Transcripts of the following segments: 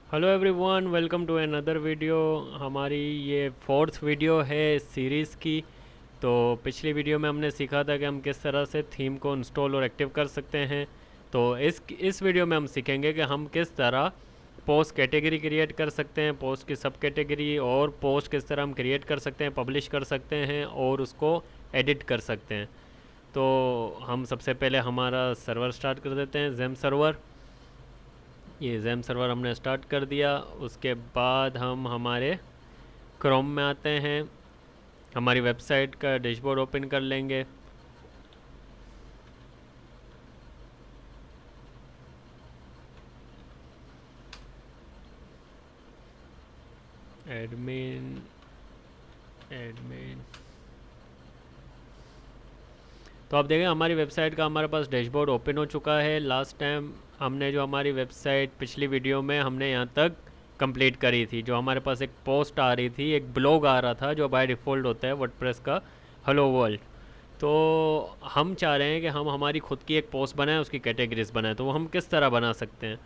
Hello everyone, welcome to another video. हमारी ये fourth video है इस सीरीज़ की। तो पिछली वीडियो में हमने सीखा था कि हम किस तरह से थीम को इंस्टॉल और एक्टिव कर सकते हैं। तो इस वीडियो में हम सीखेंगे कि हम किस तरह पोस्ट कैटेगरी क्रिएट कर सकते हैं, पोस्ट की सब कैटेगरी, और पोस्ट किस तरह हम क्रिएट कर सकते हैं, पब्लिश कर सकते हैं और उसको एडिट कर सकते हैं। तो हम सबसे पहले हमारा सर्वर स्टार्ट कर देते हैं, जेम सर्वर। ये जेम सर्वर हमने स्टार्ट कर दिया। उसके बाद हम हमारे क्रोम में आते हैं, हमारी वेबसाइट का डैशबोर्ड ओपन कर लेंगे। एडमिन एडमिन तो आप देखें हमारी वेबसाइट का हमारे पास डैशबोर्ड ओपन हो चुका है। लास्ट टाइम हमने जो हमारी वेबसाइट पिछली वीडियो में हमने यहाँ तक कंप्लीट करी थी, जो हमारे पास एक पोस्ट आ रही थी, एक ब्लॉग आ रहा था जो बाय डिफ़ॉल्ट होता है वर्डप्रेस का, हेलो वर्ल्ड। तो हम चाह रहे हैं कि हम हमारी खुद की एक पोस्ट बनाएं, उसकी कैटेगरीज बनाएं। तो वो हम किस तरह बना सकते हैं?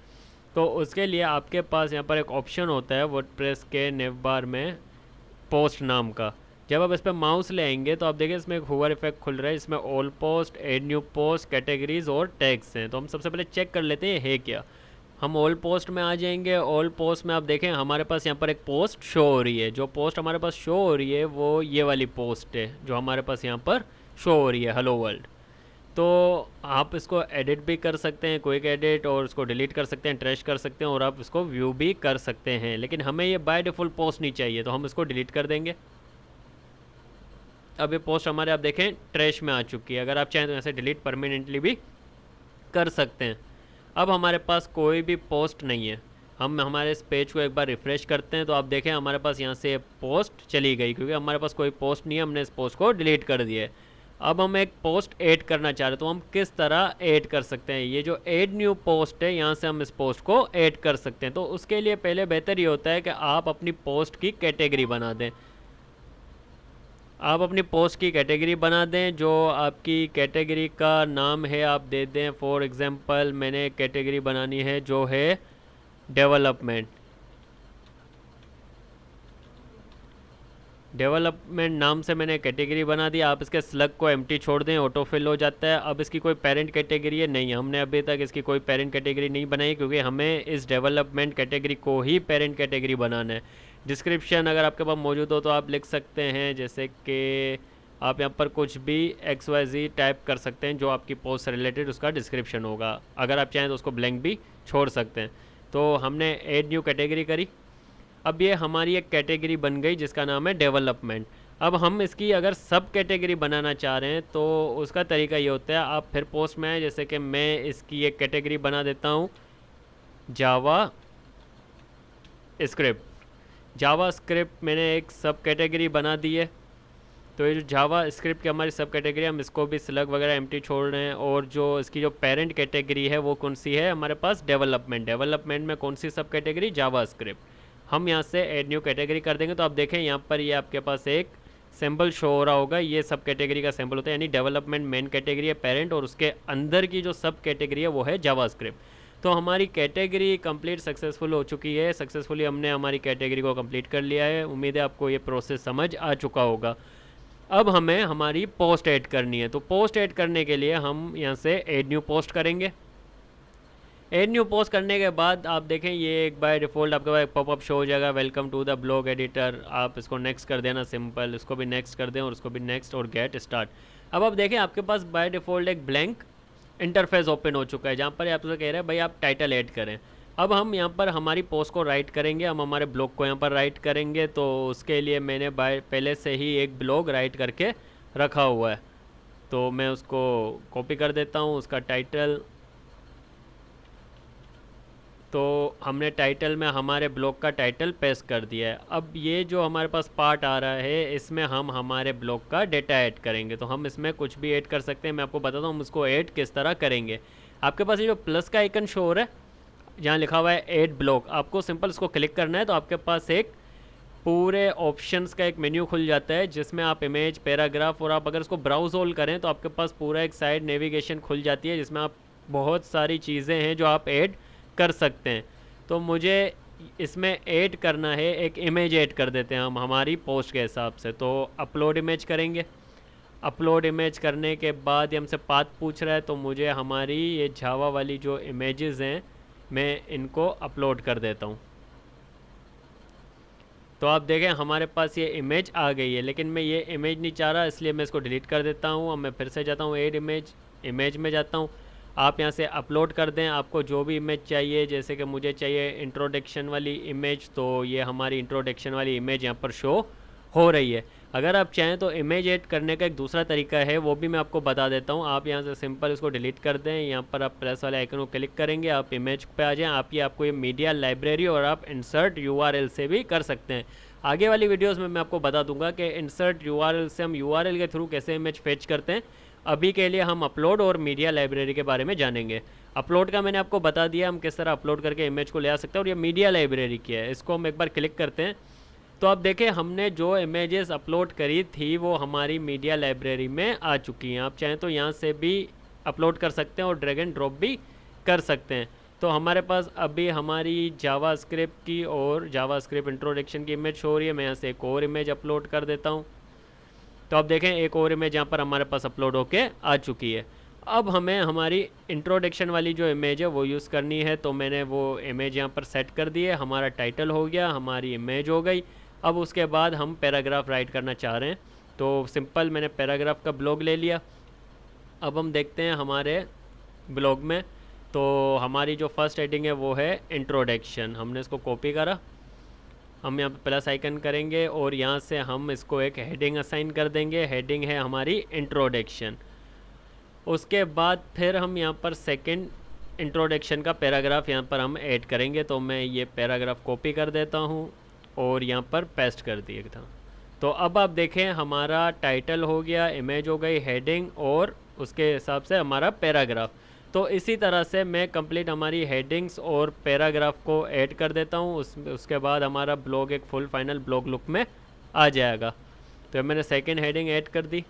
तो उसके लिए आपके पास यहाँ पर एक ऑप्शन होता है वर्डप्रेस के नेव बार में, पोस्ट नाम का। जब आप इस पर माउस ले आएंगे तो आप देखिए इसमें एक हुवर इफेक्ट खुल रहा है, इसमें all post, add new post, categories और टैग्स हैं। तो हम सबसे पहले चेक कर लेते हैं है क्या। हम ऑल पोस्ट में आ जाएंगे। ऑल पोस्ट में आप देखें हमारे पास यहाँ पर एक पोस्ट शो हो रही है। जो पोस्ट हमारे पास शो हो रही है वो ये वाली पोस्ट है जो हमारे पास यहाँ पर शो हो रही है, हेलो वर्ल्ड। तो आप इसको एडिट भी कर सकते हैं, क्विक एडिट, और इसको डिलीट कर सकते हैं, ट्रैश कर सकते हैं, और आप इसको व्यू भी कर सकते हैं। लेकिन हमें ये बाय डिफ़ॉल्ट पोस्ट नहीं चाहिए, तो हम इसको डिलीट कर देंगे। अब ये पोस्ट हमारे आप देखें ट्रैश में आ चुकी है। अगर आप चाहें तो ऐसे डिलीट परमानेंटली भी कर सकते हैं। अब हमारे पास कोई भी पोस्ट नहीं है। हम हमारे इस पेज को एक बार रिफ़्रेश करते हैं तो आप देखें हमारे पास यहाँ से पोस्ट चली गई, क्योंकि हमारे पास कोई पोस्ट नहीं है, हमने इस पोस्ट को डिलीट कर दिया है। अब हम एक पोस्ट ऐड करना चाह रहे हैं, तो हम किस तरह ऐड कर सकते हैं? ये जो ऐड न्यू पोस्ट है, यहाँ से हम इस पोस्ट को ऐड कर सकते हैं। तो उसके लिए पहले बेहतर ये होता है कि आप अपनी पोस्ट की कैटेगरी बना दें। आप अपनी पोस्ट की कैटेगरी बना दें। जो आपकी कैटेगरी का नाम है आप दे दें। फॉर एग्ज़ाम्पल मैंने एक कैटेगरी बनानी है जो है डेवलपमेंट। डेवलपमेंट नाम से मैंने कैटेगरी बना दी। आप इसके स्लग को एम्प्टी छोड़ दें, ऑटो फिल हो जाता है। अब इसकी कोई पेरेंट कैटेगरी है नहीं, हमने अभी तक इसकी कोई पेरेंट कैटेगरी नहीं बनाई, क्योंकि हमें इस डेवलपमेंट कैटेगरी को ही पेरेंट कैटेगरी बनाना है। डिस्क्रिप्शन अगर आपके पास मौजूद हो तो आप लिख सकते हैं, जैसे कि आप यहाँ पर कुछ भी XYZ टाइप कर सकते हैं जो आपकी पोस्ट से रिलेटेड उसका डिस्क्रिप्शन होगा। अगर आप चाहें तो उसको ब्लैंक भी छोड़ सकते हैं। तो हमने ऐड न्यू कैटेगरी करी। अब ये हमारी एक कैटेगरी बन गई जिसका नाम है डेवलपमेंट। अब हम इसकी अगर सब कैटेगरी बनाना चाह रहे हैं तो उसका तरीका ये होता है, आप फिर पोस्ट में आए, जैसे कि मैं इसकी एक कैटेगरी बना देता हूँ, जावा स्क्रिप्ट। जावा स्क्रिप्ट मैंने एक सब कैटेगरी बना दी है। तो ये जो जावा स्क्रिप्ट की हमारी सब कैटेगरी, हम इसको भी स्लग वगैरह एम्प्टी छोड़ रहे हैं। और जो इसकी जो पेरेंट कैटेगरी है वो कौन सी है हमारे पास? डेवलपमेंट। डेवलपमेंट में कौन सी सब कैटेगरी? जावा स्क्रिप्ट। हम यहाँ से ऐड न्यू कैटेगरी कर देंगे। तो आप देखें यहाँ पर ये आपके पास एक सिंबल शो हो रहा होगा, ये सब कैटेगरी का सिंबल होता है, यानी डेवलपमेंट मेन कैटेगरी है पेरेंट, और उसके अंदर की जो सब कैटेगरी है वो है जावा स्क्रिप्ट। तो हमारी कैटेगरी कंप्लीट सक्सेसफुल हो चुकी है। सक्सेसफुली हमने हमारी कैटेगरी को कंप्लीट कर लिया है। उम्मीद है आपको ये प्रोसेस समझ आ चुका होगा। अब हमें हमारी पोस्ट ऐड करनी है। तो पोस्ट ऐड करने के लिए हम यहाँ से ऐड न्यू पोस्ट करेंगे। ऐड न्यू पोस्ट करने के बाद आप देखें ये एक बाय डिफ़ॉल्ट आपके पास एक पॉपअप शो हो जाएगा, welcome to the blog editor. आप इसको नेक्स्ट कर देना, सिंपल। इसको भी नेक्स्ट कर दें और उसको भी नेक्स्ट, और गेट स्टार्ट। अब आप देखें आपके पास बाय डिफ़ॉल्ट एक ब्लैंक इंटरफेस ओपन हो चुका है, जहाँ पर आपसे कह रहे हैं भाई आप टाइटल ऐड करें। अब हम यहाँ पर हमारी पोस्ट को राइट करेंगे, हम हमारे ब्लॉग को यहाँ पर राइट करेंगे। तो उसके लिए मैंने पहले से ही एक ब्लॉग राइट करके रखा हुआ है, तो मैं उसको कॉपी कर देता हूँ, उसका टाइटल। तो हमने टाइटल में हमारे ब्लॉग का टाइटल पेस्ट कर दिया है। अब ये जो हमारे पास पार्ट आ रहा है इसमें हम हमारे ब्लॉग का डेटा ऐड करेंगे। तो हम इसमें कुछ भी ऐड कर सकते हैं, मैं आपको बताता हूँ हम उसको ऐड किस तरह करेंगे। आपके पास ये जो प्लस का आइकन शो हो रहा है जहाँ लिखा हुआ है ऐड ब्लॉग, आपको सिंपल इसको क्लिक करना है। तो आपके पास एक पूरे ऑप्शंस का एक मेन्यू खुल जाता है जिसमें आप इमेज, पैराग्राफ, और आप अगर इसको ब्राउज ऑल करें तो आपके पास पूरा एक साइड नेविगेशन खुल जाती है जिसमें आप बहुत सारी चीज़ें हैं जो आप ऐड कर सकते हैं। तो मुझे इसमें ऐड करना है, एक इमेज ऐड कर देते हैं हम हमारी पोस्ट के हिसाब से। तो अपलोड इमेज करेंगे। अपलोड इमेज करने के बाद ये हमसे पाथ पूछ रहा है, तो मुझे हमारी ये जावा वाली जो इमेजेस हैं मैं इनको अपलोड कर देता हूँ। तो आप देखें हमारे पास ये इमेज आ गई है, लेकिन मैं ये इमेज नहीं चाह रहा, इसलिए मैं इसको डिलीट कर देता हूँ। अब मैं फिर से जाता हूँ ऐड इमेज, इमेज में जाता हूँ। आप यहाँ से अपलोड कर दें आपको जो भी इमेज चाहिए। जैसे कि मुझे चाहिए इंट्रोडक्शन वाली इमेज, तो ये हमारी इंट्रोडक्शन वाली इमेज यहाँ पर शो हो रही है। अगर आप चाहें तो इमेज ऐड करने का एक दूसरा तरीका है, वो भी मैं आपको बता देता हूँ। आप यहाँ से सिंपल इसको डिलीट कर दें। यहाँ पर आप प्लस वाले आइकन को क्लिक करेंगे, आप इमेज पे आ जाएं। आपको ये मीडिया लाइब्रेरी और आप इंसर्ट यूआरएल से भी कर सकते हैं। आगे वाली वीडियोस में मैं आपको बता दूंगा कि इंसर्ट यूआरएल से हम यूआरएल के थ्रू कैसे इमेज फेच करते हैं। अभी के लिए हम अपलोड और मीडिया लाइब्रेरी के बारे में जानेंगे। अपलोड का मैंने आपको बता दिया, हम किस तरह अपलोड करके इमेज को ले आ सकते हैं। और ये मीडिया लाइब्रेरी की है, इसको हम एक बार क्लिक करते हैं तो आप देखें हमने जो इमेजेस अपलोड करी थी वो हमारी मीडिया लाइब्रेरी में आ चुकी हैं। आप चाहें तो यहाँ से भी अपलोड कर सकते हैं और ड्रैग एंड ड्रॉप भी कर सकते हैं। तो हमारे पास अभी हमारी जावास्क्रिप्ट की और जावास्क्रिप्ट इंट्रोडक्शन की इमेज हो रही है। मैं यहाँ से एक और इमेज अपलोड कर देता हूँ। तो आप देखें एक और इमेज यहाँ पर हमारे पास अपलोड होके आ चुकी है। अब हमें हमारी इंट्रोडक्शन वाली जो इमेज है वो यूज़ करनी है। तो मैंने वो इमेज यहाँ पर सेट कर दी है। हमारा टाइटल हो गया, हमारी इमेज हो गई। अब उसके बाद हम पैराग्राफ राइट करना चाह रहे हैं, तो सिंपल मैंने पैराग्राफ का ब्लॉग ले लिया। अब हम देखते हैं हमारे ब्लॉग में, तो हमारी जो फर्स्ट हेडिंग है वो है इंट्रोडक्शन। हमने इसको कॉपी करा, हम यहाँ पे प्लस आइकन करेंगे और यहाँ से हम इसको एक हेडिंग असाइन कर देंगे। हेडिंग है हमारी इंट्रोडक्शन। उसके बाद फिर हम यहाँ पर सेकंड इंट्रोडक्शन का पैराग्राफ यहाँ पर हम ऐड करेंगे। तो मैं ये पैराग्राफ कॉपी कर देता हूँ और यहाँ पर पेस्ट कर दिया था। तो अब आप देखें हमारा टाइटल हो गया, इमेज हो गई, हेडिंग और उसके हिसाब से हमारा पैराग्राफ। तो इसी तरह से मैं कंप्लीट हमारी हेडिंग्स और पैराग्राफ को ऐड कर देता हूँ। उसके बाद हमारा ब्लॉग एक फुल फाइनल ब्लॉग लुक में आ जाएगा। तो मैंने सेकंड हेडिंग ऐड कर दी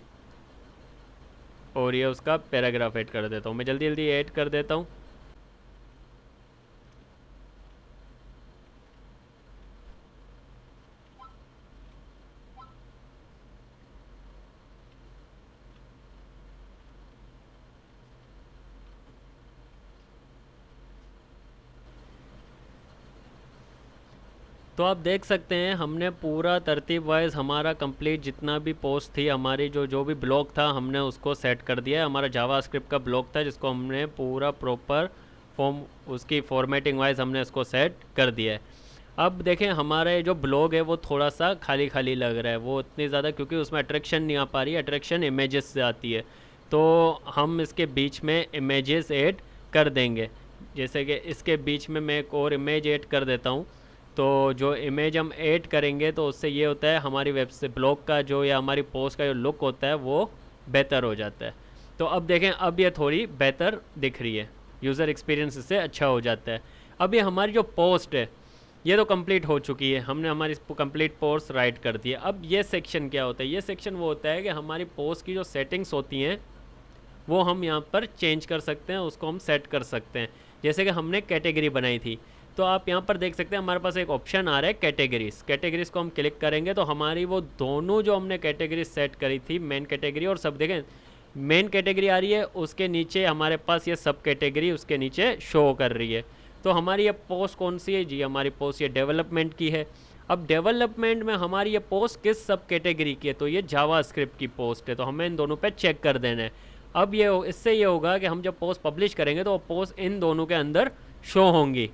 और ये उसका पैराग्राफ ऐड कर देता हूँ। मैं जल्दी जल्दी ऐड कर देता हूँ। तो आप देख सकते हैं हमने पूरा तरतीब वाइज हमारा कंप्लीट जितना भी पोस्ट थी हमारी जो भी ब्लॉग था हमने उसको सेट कर दिया है। हमारा जावास्क्रिप्ट का ब्लॉग था जिसको हमने पूरा प्रॉपर फॉर्म उसकी फॉर्मेटिंग वाइज हमने इसको सेट कर दिया है। अब देखें हमारे जो ब्लॉग है वो थोड़ा सा खाली खाली लग रहा है, वो इतनी ज़्यादा क्योंकि उसमें अट्रैक्शन नहीं आ पा रही है। अट्रैक्शन इमेजेस से आती है, तो हम इसके बीच में इमेजेस ऐड कर देंगे। जैसे कि इसके बीच में मैं एक और इमेज ऐड कर देता हूँ। तो जो इमेज हम ऐड करेंगे तो उससे ये होता है हमारी वेब से ब्लॉग का जो या हमारी पोस्ट का जो लुक होता है वो बेहतर हो जाता है। तो अब देखें अब ये थोड़ी बेहतर दिख रही है, यूज़र एक्सपीरियंस इससे अच्छा हो जाता है। अब ये हमारी जो पोस्ट है ये तो कंप्लीट हो चुकी है, हमने हमारी कंप्लीट पोस्ट राइट कर दी है। अब ये सेक्शन क्या होता है? ये सेक्शन वो होता है कि हमारी पोस्ट की जो सेटिंग्स होती हैं वो हम यहाँ पर चेंज कर सकते हैं, उसको हम सेट कर सकते हैं। जैसे कि हमने कैटेगरी बनाई थी, तो आप यहाँ पर देख सकते हैं हमारे पास एक ऑप्शन आ रहा है कैटेगरीज। कैटेगरीज को हम क्लिक करेंगे तो हमारी वो दोनों जो हमने कैटेगरी सेट करी थी, मेन कैटेगरी और सब, देखें मेन कैटेगरी आ रही है, उसके नीचे हमारे पास ये सब कैटेगरी उसके नीचे शो कर रही है। तो हमारी ये पोस्ट कौन सी है जी? हमारी पोस्ट ये डेवलपमेंट की है। अब डेवलपमेंट में हमारी ये पोस्ट किस सब कैटेगरी की है? तो ये जावास्क्रिप्ट की पोस्ट है, तो हमें इन दोनों पे चेक कर देना है। अब ये इससे ये होगा कि हम जब पोस्ट पब्लिश करेंगे तो वो पोस्ट इन दोनों के अंदर शो होंगी।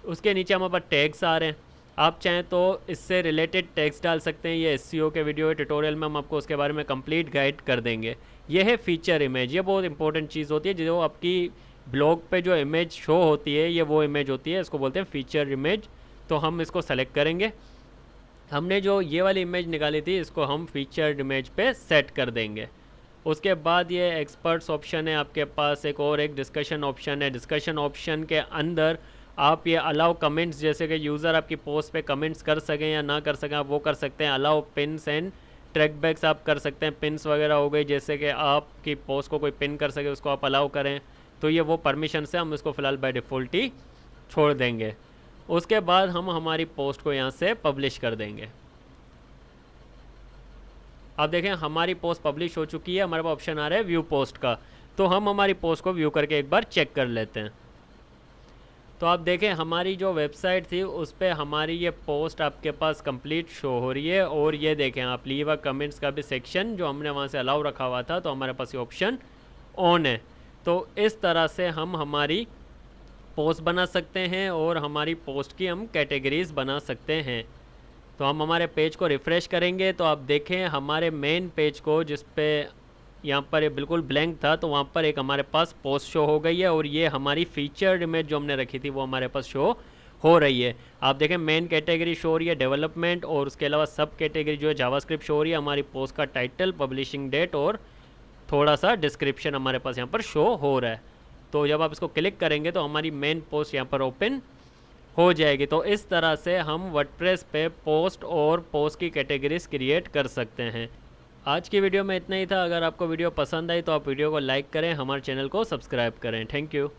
उसके नीचे हमारे पास टैग्स आ रहे हैं, आप चाहें तो इससे रिलेटेड टैग्स डाल सकते हैं। ये एसईओ के वीडियो ट्यूटोरियल में हम आपको उसके बारे में कंप्लीट गाइड कर देंगे। ये है फीचर इमेज, ये बहुत इंपॉर्टेंट चीज़ होती है। जो आपकी ब्लॉग पे जो इमेज शो होती है ये वो इमेज होती है, इसको बोलते हैं फीचर इमेज। तो हम इसको सेलेक्ट करेंगे। हमने जो ये वाली इमेज निकाली थी इसको हम फीचर इमेज पे सेट कर देंगे। उसके बाद ये एक्सपर्ट्स ऑप्शन है आपके पास, एक और एक डिस्कशन ऑप्शन है। डिस्कशन ऑप्शन के अंदर आप ये अलाउ कमेंट्स, जैसे कि यूज़र आपकी पोस्ट पे कमेंट्स कर सकें या ना कर सकें, आप वो कर सकते हैं। अलाउ पिन्स एंड ट्रैकबैक्स आप कर सकते हैं। पिन्स वगैरह हो गई, जैसे कि आपकी पोस्ट को कोई पिन कर सके उसको आप अलाउ करें, तो ये वो परमिशन से हम इसको फ़िलहाल बाय डिफ़ॉल्ट ही छोड़ देंगे। उसके बाद हम हमारी पोस्ट को यहाँ से पब्लिश कर देंगे। अब देखें हमारी पोस्ट पब्लिश हो चुकी है, हमारे पास ऑप्शन आ रहा है व्यू पोस्ट का, तो हम हमारी पोस्ट को व्यू करके एक बार चेक कर लेते हैं। तो आप देखें हमारी जो वेबसाइट थी उस पर हमारी ये पोस्ट आपके पास कंप्लीट शो हो रही है, और ये देखें आप लीव अ कमेंट्स का भी सेक्शन जो हमने वहाँ से अलाउ रखा हुआ था, तो हमारे पास ये ऑप्शन ऑन है। तो इस तरह से हम हमारी पोस्ट बना सकते हैं और हमारी पोस्ट की हम कैटेगरीज बना सकते हैं। तो हम हमारे पेज को रिफ़्रेश करेंगे तो आप देखें हमारे मेन पेज को, जिस पे यहाँ पर ये बिल्कुल ब्लैंक था, तो वहाँ पर एक हमारे पास पोस्ट शो हो गई है, और ये हमारी फीचर्ड इमेज जो हमने रखी थी वो हमारे पास शो हो रही है। आप देखें मेन कैटेगरी शो हो रही है डेवलपमेंट, और उसके अलावा सब कैटेगरी जो है जावास्क्रिप्ट शो हो रही है। हमारी पोस्ट का टाइटल, पब्लिशिंग डेट और थोड़ा सा डिस्क्रिप्शन हमारे पास यहाँ पर शो हो रहा है। तो जब आप इसको क्लिक करेंगे तो हमारी मेन पोस्ट यहाँ पर ओपन हो जाएगी। तो इस तरह से हम वर्डप्रेस पे पोस्ट और पोस्ट की कैटेगरीज क्रिएट कर सकते हैं। आज की वीडियो में इतना ही था। अगर आपको वीडियो पसंद आई तो आप वीडियो को लाइक करें, हमारे चैनल को सब्सक्राइब करें। Thank you.